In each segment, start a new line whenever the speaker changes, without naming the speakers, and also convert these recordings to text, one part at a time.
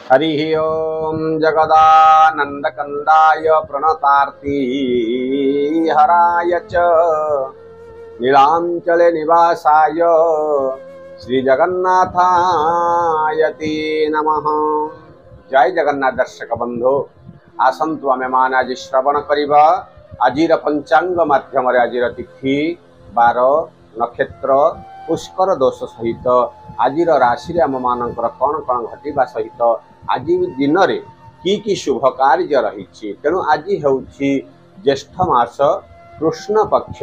हरि ओम जगदानंदकंदाय प्रणतार्ति हराय च नीलांचले निवासाय श्री जगन्नाथायति नमः। जय जगन्नाथ दर्शक बंधु आसंतु आमे मान आज श्रवण करिबा आजिर पंचांग माध्यम आजिर तिथि बार नक्षत्र पुष्कर दोष सहित आजिर राशि आम मानकर कौन कौन घटिबा सहित आज दिन रे की शुभ कार्य रही। तेणु आज होउछि ज्येष्ठ मास कृष्ण पक्ष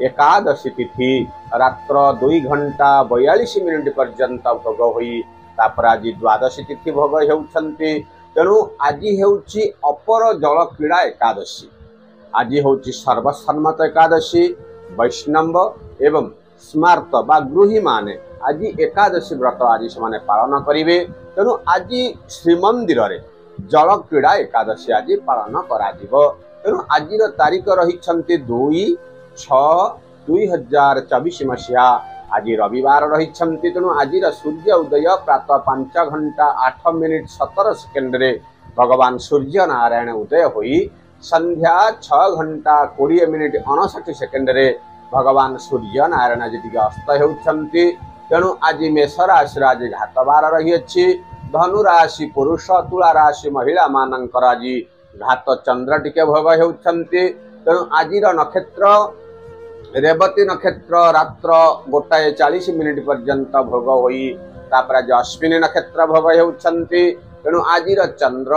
एकादशी तिथि रात्र 2 घंटा 42 मिनिट पर्यंत भोग होई तापर आज द्वादशी तिथि भोग होउछन्ति। तेणु आज होउछि अपर जल क्रीड़ा एकादशी। आज होउछि सर्वसम्मत एकादशी। वैष्णव एवं स्मार्त बा गृही माने आज एकादशी व्रत आज से पालन करेंगे। तेणु आज श्रीमंदिर रे जल क्रीड़ा एकादशी आज पालन करा जिवो। तेणु आज तारीख रही 2/6/2024 मसीहा आज रविवार रही। तेणु आज सूर्य उदय प्रातः 5 घंटा 8 मिनिट 17 सेकेंड रे भगवान सूर्य नारायण उदय होई संध्या 6 घंटा 20 मिनिट 59 सेकेंड रे भगवान सूर्य नारायण आज अस्त होउछन्ति। तेणु आज मेष राशि आज घातबार रही। धनु राशि पुरुष, तुला राशि महिला मानकर आज घात चंद्र टिके भोग होउछन्ति। तेणु आज नक्षत्र रेवती नक्षत्र रात्र 1:40 मिनिट पर्यंत भोग होई तापर आज अश्विनी नक्षत्र भोग होउछन्ति। तेणु आज चंद्र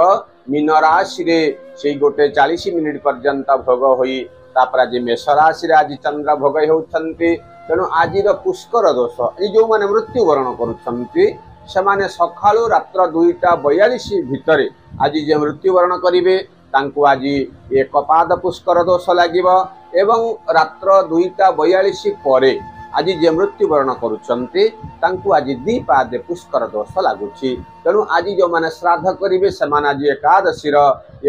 मीन राशि रे से 1:40 मिनिट पर्यंत भोग होई तापर आज मेष राशि आज चंद्र भोग होउछन्ति। तेणु आज पुष्कर दोष जो माने मृत्युवरण करुछन्ति सेमाने सखाळु रात्र 2:42 भितर आज जे मृत्युवरण करिवे तांकु आज एक पाद पुष्कर दोष लागिब एवं रात्र 2:42 परे आज जे मृत्युवरण करुछन्ति तांकु आज 2 पाद पुष्कर दोष लागुछि। तेणु आज जो माने श्राद्ध करिवे सेमाने आज एकादशी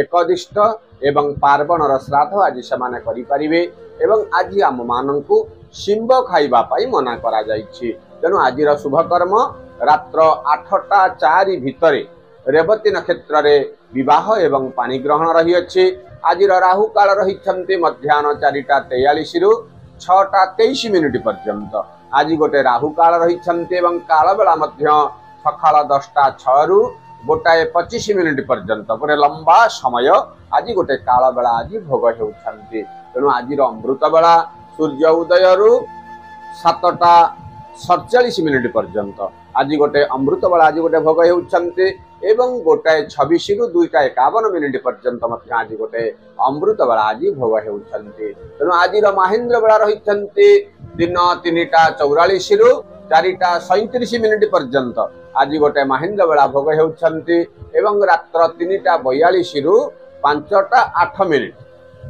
एकदिष्ट एवं पार्वणर श्राद्ध आज सेमाने करि परिवे एवं आज आम मानंकु शिंब खाइबा पाई मना करा जाइछि। तेणु आज शुभ कर्म रात्र 8:04 भितरे रेवती नक्षत्र रे विवाह एवं पानी ग्रहण रही अछि। आज राहु काल रही मध्याह्न 4:43 रु 6:23 मिनिट पर्यंत आज गोटे राहु काल रही एवं काल बेला मध्य सकाळ 10:06 रु 1:25 मिनिट पर्यंत पुरे लंबा समय आज गोटे काल बेला आज भोग होउछन्ति। तेणु आज अमृत बेला सूर्य उदय रु 7:47 मिनिट पर्यंत आज गोटे अमृत बेला आज गोटे भोग होउछन्ति एवं 1:26 रु 2:51 मिनिट पर्यंत मध्य आज गोटे अमृत बेला आज भोग होउछन्ति। तेणु आज महेंद्र बेला रहिछन्ति दिन 3:44 रु 4:37 मिनिट पर्यंत आज गोटे महेंद्र बेला भोग होउछन्ति एवं रात्र 3:42 रु 5:08 मिनिट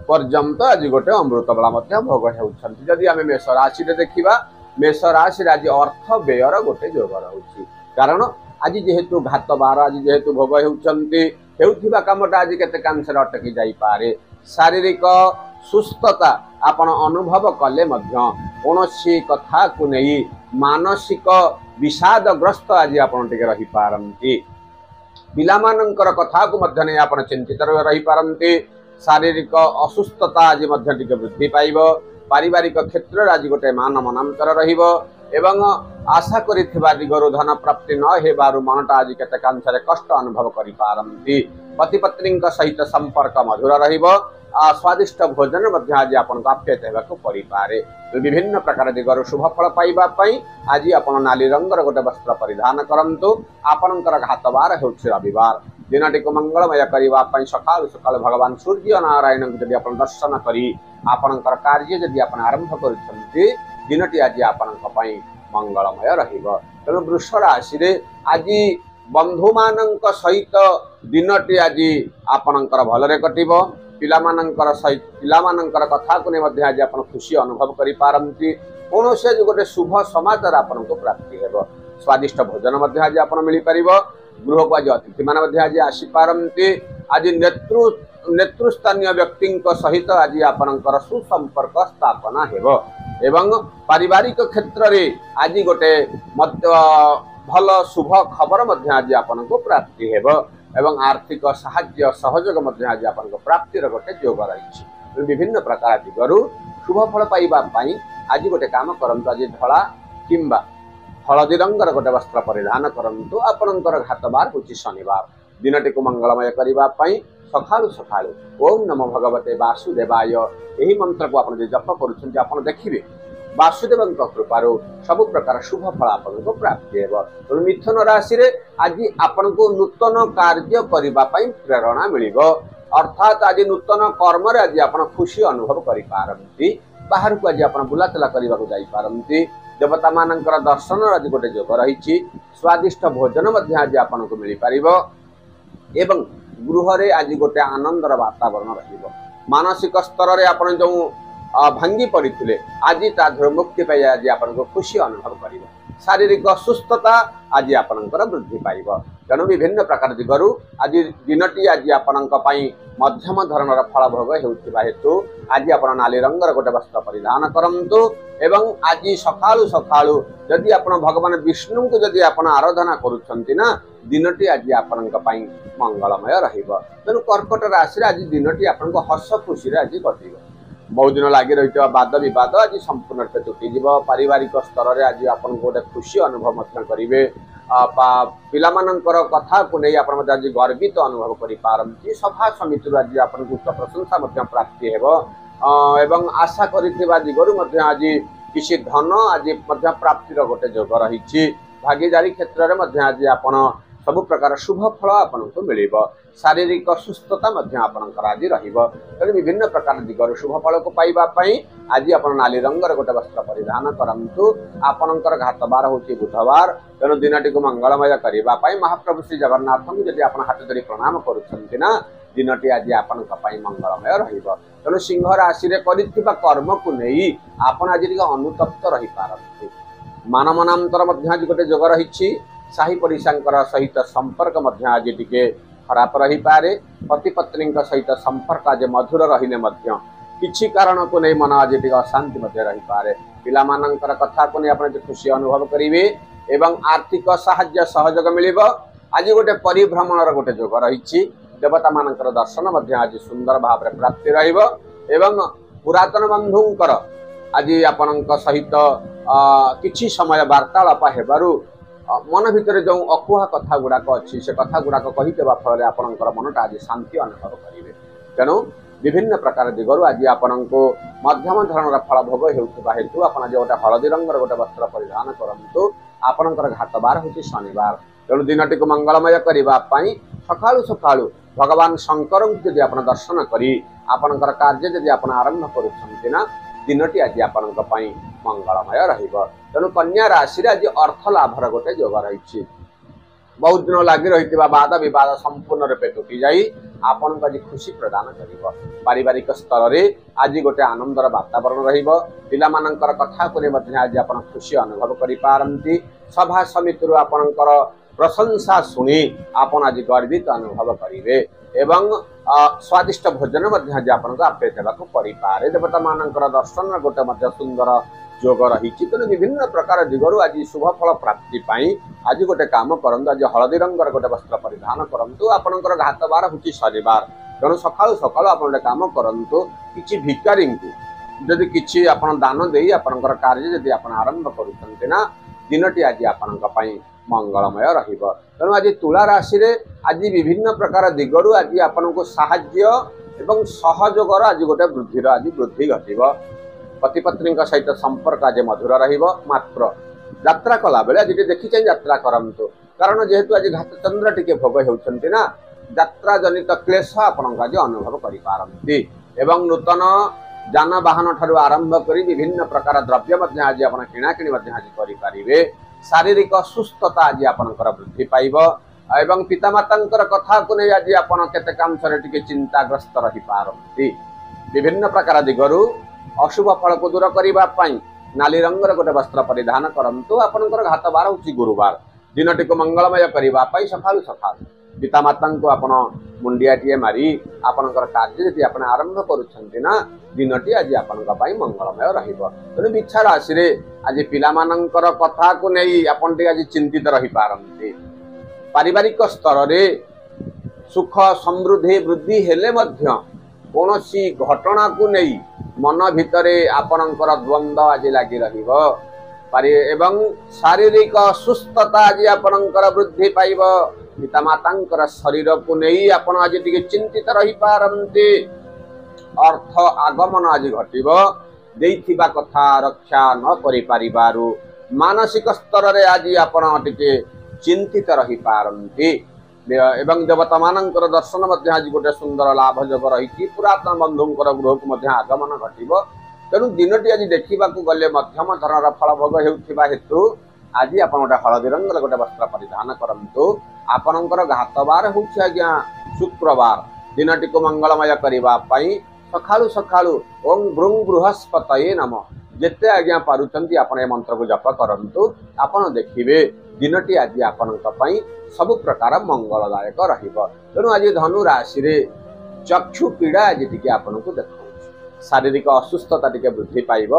पर्यंत आज गोटे अमृत बेला मध्य भोग होउछन्ति। जदि आमे मेष राशि रे देखिबा मेष राशि आज अर्थ व्ययर गोटे जोग रहउछि। कारण आज जेहेतु घात बार आज जेहेतु भोग होउछन्ति हेउथिबा कामटा आज केते कांसर अटकी जाई पारे। शारीरिक सुस्थता आपण अनुभव कले मध्य कोनोसी कथा को नहीं मानसिक विषादग्रस्त आज आपण टिके रही पारंती। पिलामानंकर कथा को मध्य नहीं आपण चिंतित रही पारंती। शारीरिक असुस्थता आज मध्य टिके वृद्धि पाइब। पारिवारिक क्षेत्र आज गोटे मान मनांतर रहिबो एवं आशा करिथिबा दिगरु धन प्राप्ति न हेबारु मनटा आज केते कांसरे कष्ट अनुभव करि पारंती। पति पत्नी सहित संपर्क मधुर रहिबो। स्वादिष्ट भोजन मध्य आज आपन आप्यायित हेबाकु परि पारे। विभिन्न प्रकार दिगरु शुभ फल पाइबा पई आज आपन नाली रंगर गोटे वस्त्र परिधान करंतु। आपनकर घातबार हेउछि रविवार। दिनटी को मंगलमय करिबा पई सकाळ सकाळ भगवान सूर्य नारायण को जदि आपन दर्शन करी आपनकर कार्य जदि आपन आरंभ करिसंती दिनटी आज आपनक पई मंगलमय रहिबो। तेणु वृष राशि रे आज बंधु मानक सहित दिनटी आज आपनकर भलरे कटिबो। पिलामानंकर सहित पिलामानंकर कथा को ने मध्य आज आपन खुशी अनुभव करि पारंती। कोनोसे गोटे शुभ समाचार आपनको प्राप्ति हेबो। स्वादिष्ट भोजन मध्य आज आपन मिली परिबो। गृह को आज अतिथि मान मध्य आज आसी पारंती। आज नेतृस्थानीय व्यक्ति सहित आज आपनकर सुसंपर्क स्थापना हेबो एवं पारिवारिक क्षेत्र रे आज गोटे भल शुभ खबर मध्य आज आपनको प्राप्ति हेब एवं आर्थिक साहाय्य सहयोग मध्य आज आपनको प्राप्तिर गोटे योग रही विभिन्न प्रकार दिगरु शुभ फल पाइबा पई आज गोटे काम करंतु आज धला किंबा हलदी रंगर गोटे वस्त्र परिधान करंतु आपनकर घातबार होची शनिवार दिनटी को मंगलमय करिबा पई सखालु सखालु ओम नमो भगवते वासुदेवाय एही मंत्र को आपण जप करूछन आपण देखिबे वासुदेवଙ୍କ कृपारो सब प्रकार शुभ फल आपनको प्राप्ति हेब तो मिथुन राशि रे आज आपनको नूतन कार्य करिबा पई प्रेरणा मिलिबो अर्थात आज नूतन कर्म रे आज आपण खुशी अनुभव करि पारंती बाहर को आज आपण बुलाचला करिबा को जाई पारंती देवता मानकर दर्शन आज गोटे योग रही स्वादिष्ट भोजन मध्य आज आपनको मिली पारिबो एवं गृह रे आज गोटे आनंदर वातावरण रहिबो मानसिक स्तर रे आपण जो भांगी पड़ते आज ताधर मुक्ति पाई आज आपनको खुशी अनुभव करिबो शारीरिक सुस्थता आज आपनकर वृद्धि पाइब तेणु विभिन्न प्रकार दिगरु आज दिनटी आज आपनक पई मध्यम धरणर फल भोग हेउथिबा हेतु आज आपण नाली रंगर गोटे वस्त्र परिधान करंतु एवं आज सकाळु सकाळु यदि आपण भगवान विष्णु को यदि आपण आराधना करूछंती ना दिनटी आज आपनक पई मंगलमय रहिबो तेणु कर्कट राशि आज दिनटी आपनको हस खुशी रे आज कटिबो बहुत दिन लगी रही वाद विवाद आज संपूर्ण रूप तुटी जीव पारिवारिक स्तर में आज आप गोटे खुशी अनुभव करेंगे पिलामानंकर कथा को नहीं आप आज गर्वित अनुभव करें सभा समिति आज आप उच्च प्रशंसा प्राप्ति हेब एवं आशा करिथिबा दिगरु आज किसी धन आज प्राप्तिर गोटे योग रही भागीदारी क्षेत्र में आज आपण सब प्रकार शुभ फल आपको मिल शारीरिक सुस्थता आपणकर आज रही विभिन्न प्रकार दिगर शुभ फल को पाइबापी आज आप नाली रंगर गोटे वस्त्र परिधान करंतु आपणकर घातबार होची बुधवार तेणु दिनटी को मंगलमय करने महाप्रभु श्री जगन्नाथ को जब आप हाथ धरी प्रणाम करुना दिनटी आज आपण मंगलमय तेणु सिंह राशि में कर्म को नहीं आपड़ आज अनुतप्त रही पारती मानमनांतर आज गोटे योग रही साही पड़िशांकर सहित संपर्क आज टिके खराब रही पारे पति पत्नी सहित संपर्क आज मधुर रहिले किछि कारण को नहीं मन आज टिके अशांति रही पारे पिलामानंकर कथा को नहीं आपन खुशी अनुभव करिवे एवं आर्थिक साहाय्य सहयोग मिलिबो आज गोटे परिभ्रमणर गोटे योग रही देवता मानकर दर्शन आज सुंदर भाव में प्राप्ति रहिबो एवं पुरातन बंधुंकर आज आपनक सहित किछि समय वार्तालाप हेबारु मन भितर जो अकुहा कथा गुड़ाक अच्छी से कथा गुड़ाक कहीदेवा फल आपणकर मनटा आज शांति अनुभव करेंगे तेणु विभिन्न प्रकार दिगरु आज आपको मध्यम धरणर फल भोग होता हेतु आप गोटे हलदी रंगर गोटे वस्त्र परिधान करूँ आपणकर घातबार हूँ शनिवार तेणु दिनटी को मंगलमय करने सकाळु सकाळु भगवान शंकर जदि आप दर्शन करी आपणकर कार्य जदि आप आरंभ करुना दिनटी आज आपणक मंगलमय रहिबो तेणु कन्या राशि आज अर्थ लाभर गोटे योग रही बहुत दिन लगी रही वाद विवाद संपूर्ण रूपे तुटी जाई आपन आज खुशी प्रदान करिबो पारिवारिक स्तर रे आज गोटे आनंदर वातावरण रहिबो पिलामानंकर कथा को आज आपन खुशी अनुभव करि पारंती सभा समिति आपनकर प्रशंसा सुनी आपन आज गर्वित अनुभव करिवे एवं स्वादिष्ट भोजन आज आपको आपे देवाक पड़ी पारे देवता मानकर दर्शन गोटे सुंदर योग रही तेणु विभिन्न प्रकार दिगरु आज शुभ फल प्राप्ति आज गोटे काम करंतु आज हलदी रंगर गोटे वस्त्र परिधान करंतु आपणकर घातबार होची शनिवार तेणु सकाळु सकाळु आप गोटे काम करंतु किछि भिकारी जदि किछि आपण दान देई आपणकर कार्य जदि आपण आरंभ करूछन्ते ना दिनटी आज आपणक पई मंगलमय रहिबो तेणु आज तुला राशि रे आज विभिन्न प्रकार दिगरु आज आपनको साहाय्य एवं सहयोगर आज गोटे वृद्धि घटिबो पति पत्नी सहित संपर्क आज मधुर रहिबो मात्र यात्रा कला बेले आज देखी चाहिए यात्रा करंतु कारण जेहेतु आज घात चंद्र टिके भोग होउछन्ति ना यात्रा जनित क्लेश आपन आज अनुभव करि पारंती एवं नूतन जानवाहन ठारू आरंभ करी विभिन्न प्रकार द्रव्य मध्य आज आपण किणाकिणी मध्य आज करि पारिबे शारीरिक सुस्थता आज आपनकर वृद्धि पाइब एवं पितामातांकर कथा को नहीं आज आपण केते कांशरे टिके चिंताग्रस्त रही पारंती विभिन्न प्रकार दिगरु अशुभ फल को दूर करने नाली रंगर गोटे वस्त्र परिधान करंतु आपनकर घातबार होची गुरुवार दिनटी को मंगलमय करने सकाळु सकाळु पितामाता को आपण मुंडियाटीए मारी आपणकर कार्य यदि आपण आरंभ करूछंती ना दिनटी आज आपणका पई मंगलमय रहिबो। तेणु बिच्छा राशि रे आज पिलामानंकर कथा को नहीं आपण टे आज चिंतित रही पारंती। पारिवारिक स्तर रे सुख समृद्धि वृद्धि हेले मध्य कोनोसी घटना को नहीं मन भितरे आपणकर द्वंद्व आज लागि रहिबो। एवं शारीरिक सुस्थता आज आपणकर वृद्धि पाइब। पितामातांकर शरीर को नहीं आपण आज टिके चिंतित रही पारंती। अर्थ आगमन आज घटिब। देइथिबा कथा रक्षा न करि पारिबारु मानसिक स्तर रे आज आपण टिके चिंतित रही पारंती। एवं देवता मानंकर दर्शन मध्य आज गोटे सुंदर लाभ जोग रही। पुरातन बंधुंकर गृह को मध्य आगमन घटिब। तेणु दिनटी आज देखा गले मध्यम धरण फल भोग होउथिबा हेतु आज आप गोटे हलदी रंग गोटे वस्त्र परिधान करंतु। आपणकर घातबार होउछि आज्ञा शुक्रवार। दिनटी को मंगलमय करिबा पई सखालु सखालु ओम ब्रुं बृहस्पतये नमः जेते आज्ञा पारुचंती आपण ए मंत्र को जप करंतु। आपण देखिबे दिनटी आज आपणक पई सब प्रकार मंगलदायक रहिबो। तेणु आज धनु राशि रे चक्षु पीड़ा आज टिके आपणको देखौ। शारीरिक असुस्थता टिके वृद्धि पाइब।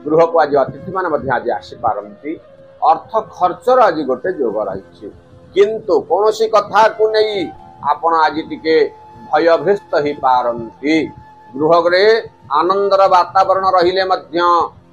गृह को आज अतिथि मान मध्य आज आसी पारंती। अर्थ खर्चर आज गोटे जोग रही। किंतु कौनसी कथा को नहीं आपण आज टिके भयभ्रस्त ही पारंती। गृह रे आनंदर वातावरण रहिले मध्य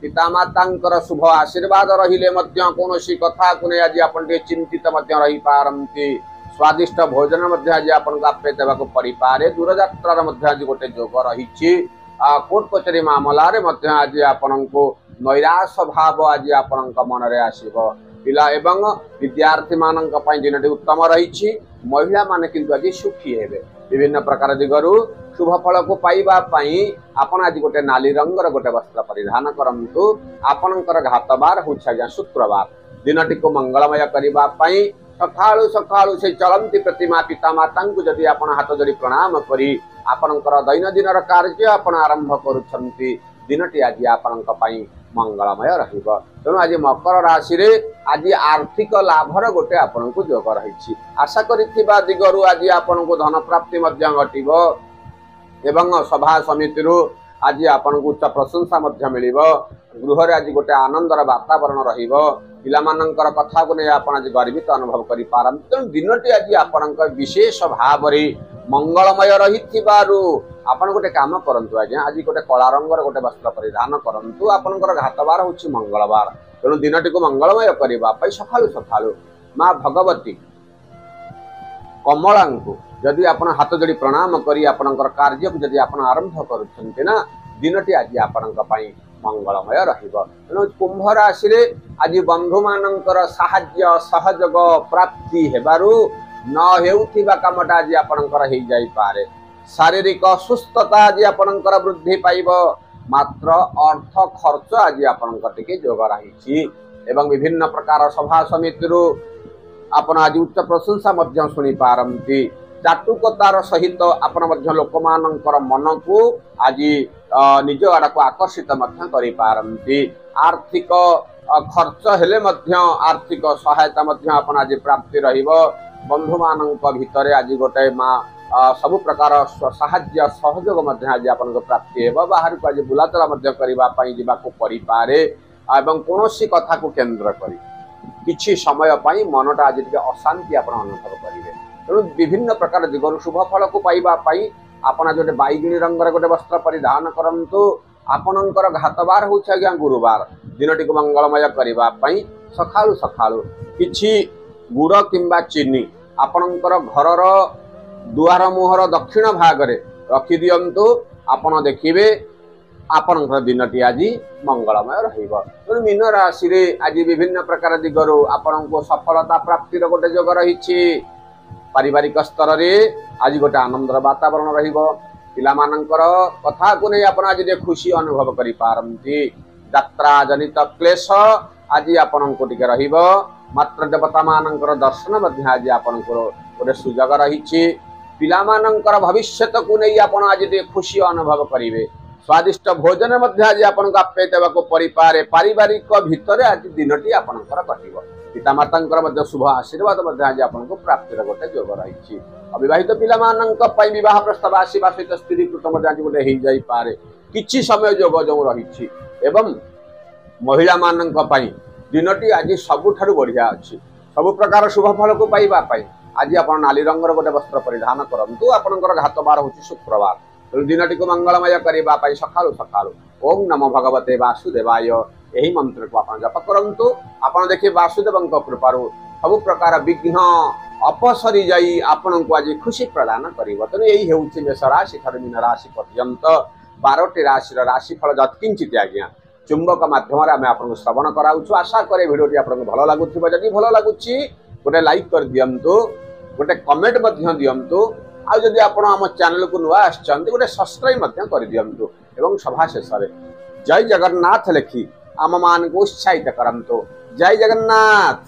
पितामातांकर शुभ आशीर्वाद रहिले मध्य कौनसी कथा को नहीं आज आपण टिके चिंतित मध्य रही पारंती। स्वादिष्ट भोजन मध्य आज आपण आपे देबाको परि पारे। दूर यात्रा मध्य आज गोटे जोग रही। कोर्ट कचेरी मामला रे मध्य आज आपनको नैराश भाव आज आपनक मन रे आसीबो। पिला एवं विद्यार्थी मानक पई दिनटी उत्तम रही। महिला माने किंतु आज सुखी हेबे। विभिन्न प्रकार दिगरु शुभ फल को पाइबा पई आपण आज गोटे नाली रंगर गोटे वस्त्र परिधान करंतु। आपनकर घातबार होउछ आज शुक्रवार। दिनटी को मंगलमय करिबा पई सखालु सखालु से चलंती प्रतिमा पितामाता को जदि आपण हाथ जोड़ी प्रणाम करी आपनकर दैनंदिन कार्य आपण आरंभ करूछंती। दिनटी आज आपनक पई मंगलमय रहिबो। तेणु आज मकर राशि रे आज आर्थिक लाभर गोटे आपनको जोग रही। आशा करिथिबा दिगरु आज आपनको धन प्राप्ति मध्य घटिबो। एवं सभा समिति रु आज आपनको उच्च प्रशंसा मध्य मिलिबो। गृह रे आज गोटे आनंदर वातावरण रहिबो। पिलामानंकर कथा को नहीं आपण आज गर्वित अनुभव करि पारन। तेणु दिनटी आज आपनक विशेष भाव रे मंगलमय रहिथिबारु आपण गोटे काम करंतु। आज्ञा आज गोटे कला रंगर गोटे वस्त्र परिधान करंतु। आपनकर घातबार होछि मंगलवार। तेणु दिनटी को मंगलमय करिबा पई सखालु सखालु मां भगवती कमलांकु जदि आपण हाथ जोड़ी प्रणाम करी आपनकर कार्य को जदि आपण आरंभ करूछन्ते ना दिनटी आज आपनक पई मंगलमय रहिबो। तेणु कुंभ राशि रे आज बंधु मानंकर साहाय्य सहयोग प्राप्ति हेबारु न हेउथिबा कामटा आज आपनकर हेइ जाई पारे। शारीरिक सुस्थता आज आपनकर वृद्धि पाइब। मात्र अर्थ खर्च आज आपनकर टिके जोग रही। एवं विभिन्न प्रकार सभा समिति रु आपण आज उच्च प्रशंसा मध्य सुनी पारंती। चाटुकतार सहित आपण मध्य लोकमानंकर मन को आज निज आड़ को आकर्षित मध्य करि पारंती। आर्थिक खर्च हेले मध्य आर्थिक सहायता मध्य आपण आज प्राप्ति रहिबो। बंधु मानंक भितरे आज गोटे मां सब प्रकार साहाय्य सहयोग मध्य आज आपन को प्राप्ति हेबो। बाहर को आज बुलाचला मध्य करिबा पई जिबा को परि पारे। एवं कोनोसी कथा को केंद्र करी किछि समय पई मनटा आज टिके अशांति आपण अनुभव करिवे। तेणु विभिन्न प्रकार दिगरु शुभ फल को पाइबा पई आपण जोटे बैगणी रंगर गोटे वस्त्र परिधान करंतु। आपणकर घातबार होउछ आज्ञा गुरुवार। दिनटी को मंगलमय करिबा पई सखालु सखालु किछि गुड़ किंबा चीनी आपणकर घरर दुआर मुहर दक्षिण भाग रे रखि दियंतु। आपण देखिबे आपणकर दिनटी आज मंगलमय रहिबो। तेणु मीन राशि रे आज विभिन्न प्रकार दिगरु आपणको सफलता प्राप्तिर गोटे जोग रहिछि। पारिवारिक स्तर रे आज गोटे आनंदर वातावरण रहिबो। पिलामानंकर कथा को नहीं आपण आज खुशी अनुभव करि पारंती। यात्रा जनित क्लेश आज आपणको टिके रहिबो। मात्र देवता मानंकर दर्शन मध्य आज आपणकर गोटे सुजोग रहिछि। पिलामानंकर भविष्यत को नहीं आपण आज खुशी अनुभव करिवे। स्वादिष्ट भोजन मध्य आज आपणको आपे देबाको परिपारे। पारिवारिक भितरे आज दिनटी आपणकर कटिबो। ପିତାମାତାଙ୍କର ମଧ୍ୟ ଶୁଭ ଆଶୀର୍ବାଦ ମଧ୍ୟ ଆଜି ଆପଣଙ୍କୁ ପ୍ରାପ୍ତିର ଗୋଟେ ଯୋଗ ରହିଛି। ଅବିବାହିତ ପିଲାମାନଙ୍କ ପାଇଁ ବିବାହ ପ୍ରସ୍ତାବ ଆସିବା ସହିତ ସ୍ଥିରୀକୃତ ମଧ୍ୟ ଆଜି ଗୋଟେ ହେଇଯାଇପାରେ, କିଛି ସମୟ ଯୋଗ ଯୋଉ ରହିଛି। ଏବଂ ମହିଳାମାନଙ୍କ ପାଇଁ ଦିନଟି ଆଜି ସବୁଠାରୁ ବଢିଆ ଅଛି। ସବୁ ପ୍ରକାର ଶୁଭ ଫଳକୁ ପାଇବା ପାଇଁ ଆଜି ଆପଣ ନାଲି ରଙ୍ଗର ଗୋଟେ ବସ୍ତ୍ର ପରିଧାନ କରନ୍ତୁ। ଆପଣଙ୍କର ଘାତ ବାର ହେଉଛି ଶୁକ୍ରବାର, ତେଣୁ ଦିନଟିକୁ ମଙ୍ଗଳମୟ କରିବା ପାଇଁ ସକାଳୁ ସକାଳୁ ଓಂ ନମୋ ଭଗବତେ ବାସୁଦେବାୟ ଏହି ମନ୍ତ୍ରକୁ ଆପଣ ଜପ କରନ୍ତୁ। ଆପଣ ଦେଖିବେ ବାସୁଦେବଙ୍କ କୃପାରୁ ସବୁ ପ୍ରକାର ବିଘ୍ନ ଅପସରି ଯାଇ ଆପଣଙ୍କୁ ଆଜି ଖୁସି ପ୍ରଦାନ କରିବ। ତେଣୁ ଏଇ ହେଉଛି ମେଷ ରାଶି ଠାରୁ ମୀନ ରାଶି ପର୍ଯ୍ୟନ୍ତ 12ଟି ରାଶିର ରାଶିଫଳ ଯତ୍କିଞ୍ଚିତ ଆଜ୍ଞା ଚୁମ୍ବକ ମାଧ୍ୟମରେ ଆମେ ଆପଣଙ୍କୁ ଶ୍ରବଣ କରାଉଛୁ। ଆଶା କରେ ଭିଡ଼ିଓଟି ଆପଣଙ୍କୁ ଭଲ ଲାଗୁଥିବ। ଯଦି ଭଲ ଲାଗୁଛି ଗୋଟେ ଲାଇକ୍ କରିଦିଅନ୍ତୁ, ଗୋଟେ କମେଣ୍ଟ ମଧ୍ୟ ଦିଅନ୍ତୁ। ଆଉ ଯଦି ଆପଣ ଆମ ଚ୍ୟାନେଲକୁ ନୂଆ ଆସିଛନ୍ତି ଗୋଟେ ସବସ୍କ୍ରାଇବ୍ ମଧ୍ୟ କରିଦିଅନ୍ତୁ। ଏବଂ ସଭା ଶେଷରେ ଜୟ ଜଗନ୍ନାଥ ଲେଖି ଆମମାନଙ୍କୁ ଉତ୍ସାହିତ କରନ୍ତୁ। ଜୟ ଜଗନ୍ନାଥ।